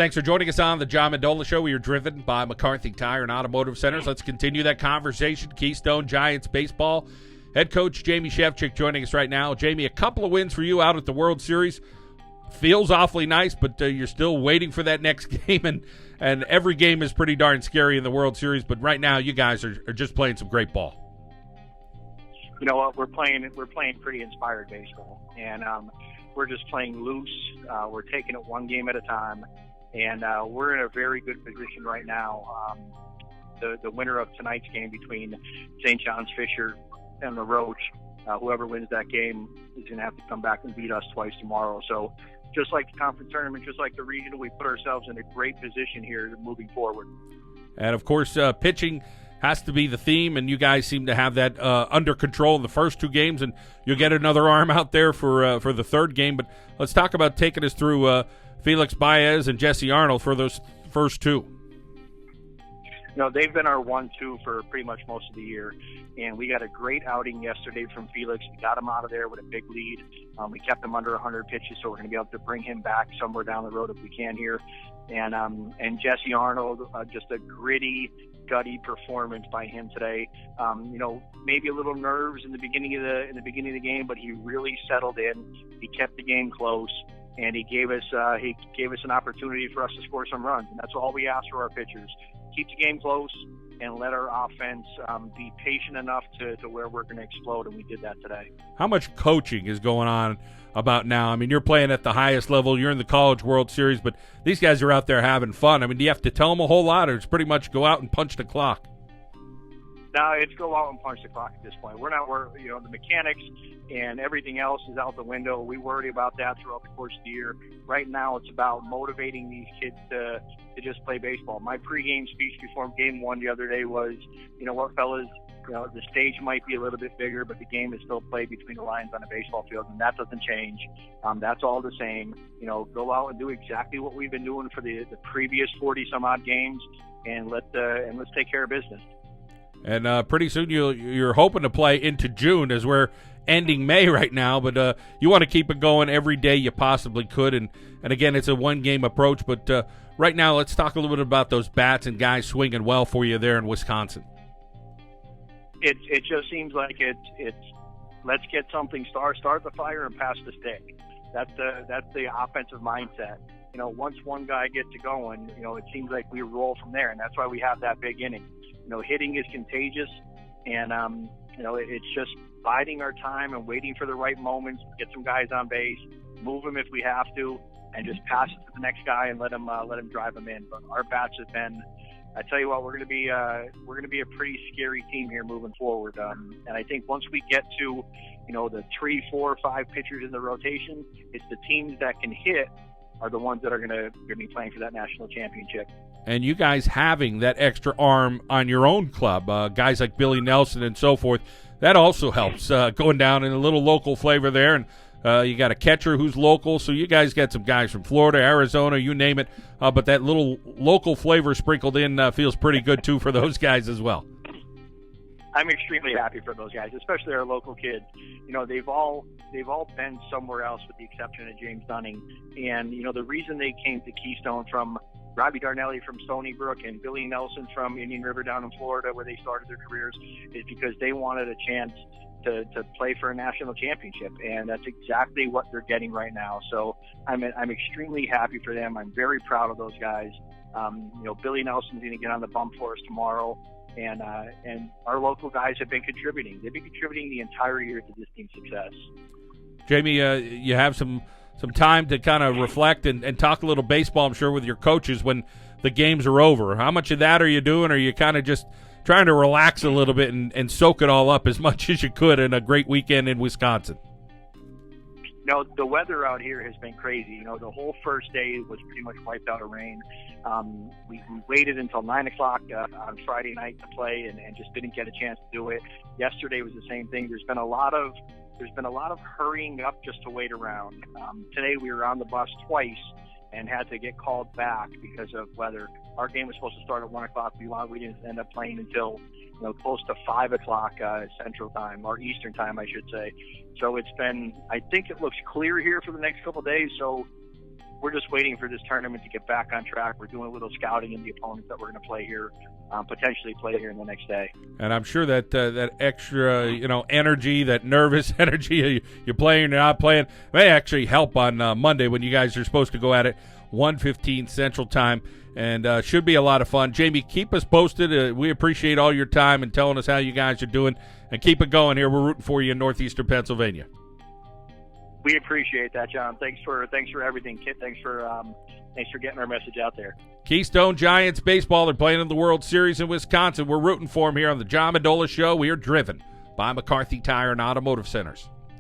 Thanks for joining us on the John Mendola Show. We are driven by McCarthy Tire and Automotive Centers. Let's continue that conversation. Keystone Giants baseball. Head coach Jamie Shevchik joining us right now. Jamie, a couple of wins for you out at the World Series. Feels awfully nice, but you're still waiting for that next game, and every game is pretty darn scary in the World Series, but right now you guys are just playing some great ball. You know what? We're playing pretty inspired baseball, and we're just playing loose. We're taking it one game at a time, and we're in a very good position right now. The winner of tonight's game between St. John's Fisher and the Roche, whoever wins that game is going to have to come back and beat us twice tomorrow. So just like the conference tournament, just like the regional, we put ourselves in a great position here moving forward. And, of course, pitching has to be the theme, and you guys seem to have that under control in the first two games, and you'll get another arm out there for the third game. But let's talk about taking us through Felix Baez and Jesse Arnold for those first two. You know, they've been our 1-2 for pretty much most of the year, and we got a great outing yesterday from Felix. We got him out of there with a big lead. We kept him under 100 pitches, so we're going to be able to bring him back somewhere down the road if we can here. And Jesse Arnold, just a gritty, gutty performance by him today. You know, maybe a little nerves in the beginning of the game, but he really settled in. He kept the game close, and he gave us an opportunity for us to score some runs, and that's all we ask for our pitchers. Keep the game close and let our offense be patient enough to where we're going to explode, and we did that today. How much coaching is going on about now? I mean, you're playing at the highest level. You're in the College World Series, but these guys are out there having fun. I mean, do you have to tell them a whole lot, or it's pretty much go out and punch the clock? No, it's go out and punch the clock at this point. We're not worried. You know, the mechanics and everything else is out the window. We worry about that throughout the course of the year. Right now, it's about motivating these kids to just play baseball. My pregame speech before game one the other day was, you know what, fellas, you know, the stage might be a little bit bigger, but the game is still played between the lines on a baseball field, and that doesn't change. That's all the same. You know, go out and do exactly what we've been doing for the previous 40-some-odd games, and let's take care of business. And pretty soon you're hoping to play into June, as we're ending May right now, but you want to keep it going every day you possibly could. And again, it's a one-game approach, but right now let's talk a little bit about those bats and guys swinging well for you there in Wisconsin. It just seems like it's let's get something start the fire and pass the stick. That's the offensive mindset. You know, once one guy gets it going, you know, it seems like we roll from there, and that's why we have that big inning. You know, hitting is contagious, and you know, it's just biding our time and waiting for the right moments, get some guys on base, move them if we have to, and just pass it to the next guy and let him drive them in. But our bats have been, I tell you what, we're going to be a pretty scary team here moving forward. And I think once we get to, you know, the 3, 4, 5 pitchers in the rotation, it's the teams that can hit are the ones that are going to be playing for that national championship. And you guys having that extra arm on your own club, guys like Billy Nelson and so forth, that also helps going down in a little local flavor there. And you got a catcher who's local, so you guys got some guys from Florida, Arizona, you name it. But that little local flavor sprinkled in feels pretty good, too, for those guys as well. I'm extremely happy for those guys, especially our local kids. You know, they've all been somewhere else with the exception of James Dunning. And, you know, the reason they came to Keystone, from Robbie Darnelli from Stony Brook and Billy Nelson from Indian River down in Florida, where they started their careers, is because they wanted a chance to play for a national championship, and that's exactly what they're getting right now. So I'm extremely happy for them. I'm very proud of those guys. You know, Billy Nelson's going to get on the bump for us tomorrow, and our local guys have been contributing. They've been contributing the entire year to this team's success. Jamie, you have some time to kind of reflect and talk a little baseball, I'm sure, with your coaches when the games are over. How much of that are you doing? Or are you kind of just trying to relax a little bit and soak it all up as much as you could in a great weekend in Wisconsin? You know, the weather out here has been crazy. You know, the whole first day was pretty much wiped out of rain. We waited until 9 o'clock on Friday night to play and just didn't get a chance to do it. Yesterday was the same thing. There's been a lot of hurrying up just to wait around. Today we were on the bus twice and had to get called back because of weather. Our game was supposed to start at 1 o'clock. We didn't end up playing until, you know, close to 5 o'clock Central Time, or Eastern Time, I should say. So it's been, I think it looks clear here for the next couple of days. So we're just waiting for this tournament to get back on track. We're doing a little scouting in the opponents that we're going to play here, potentially play here in the next day. And I'm sure that that extra, energy, that nervous energy you're playing or not playing, may actually help on Monday when you guys are supposed to go at it 1:15 Central Time, and should be a lot of fun. Jamie, keep us posted. We appreciate all your time and telling us how you guys are doing, and keep it going here. We're rooting for you in northeastern Pennsylvania. We appreciate that, John. Thanks for everything, Kit. Thanks for getting our message out there. Keystone Giants baseball. They're playing in the World Series in Wisconsin. We're rooting for them here on the John Mendola Show. We are driven by McCarthy Tire and Automotive Centers.